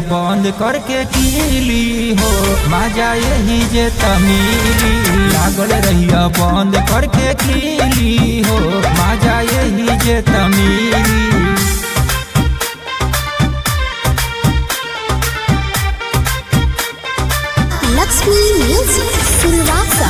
बंद करके कीली हो मजा यही जे तमीली। लागल रहिया बंद करके कीली हो मजा यही जे तमीली। लक्ष्मी म्यूजिक सिलवासा।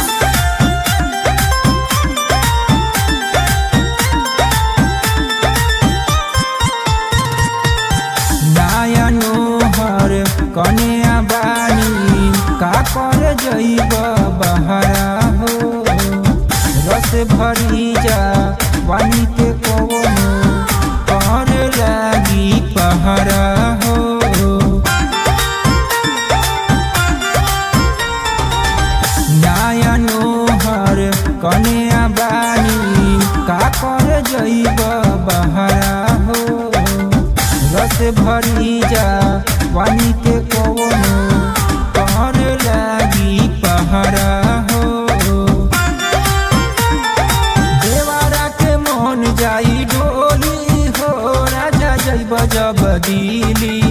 नयनोहर कन्या बानी का कर जइब बहरा हो। रस भरी जा वानी के कोनो कर लागी पहरा हो। नयनोहर कन्या बानी का कर जइब बहरा हो। रस भरी जा वानी के कोनो कर लागी पहरा हो। देवारा के मन जाई डोली हो राजा जइब जब दिली।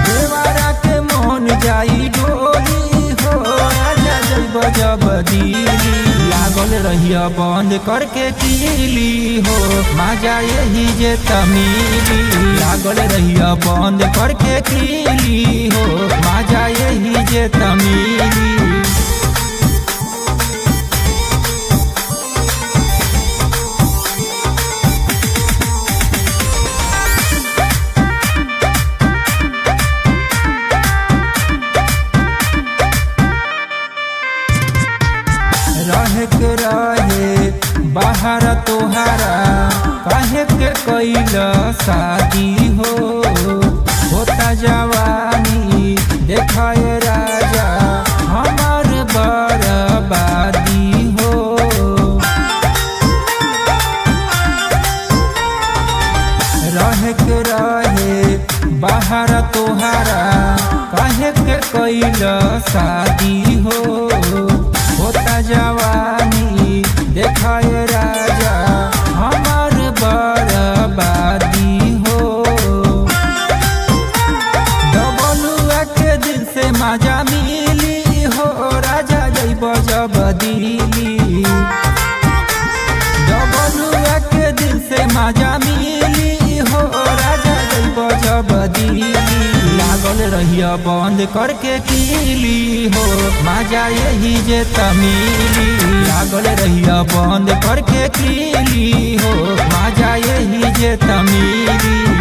देवारा के मन जाई डोली हो राजा जइब जब दिली। लागल रहिया बंद करके कीली हो मजा यही जे तमीली। लागल रहिया बंद करके कीली हो मजा यही जे तमीली। रहे के रहे बाहर तोहारा काहे के कैला शादी हो। होता जवानी देखाए राजा हमार बर्बादी हो। रहे के रहे बाहर तोहारा काहे के कैला शादी हो। होता जवानी देखाए राजा हमार बर्बादी हो। डबलुआ के दिल से मजा मिली हो राजा जइब जब दिली। डबलुआ के दिल से मजा मिली हो राजा जइब जब दिली। लागल रहिया बंद करके कीली हो मजा यही जे तमीली। लागल रहिया बंद करके कीली हो मजा यही जे तमीली।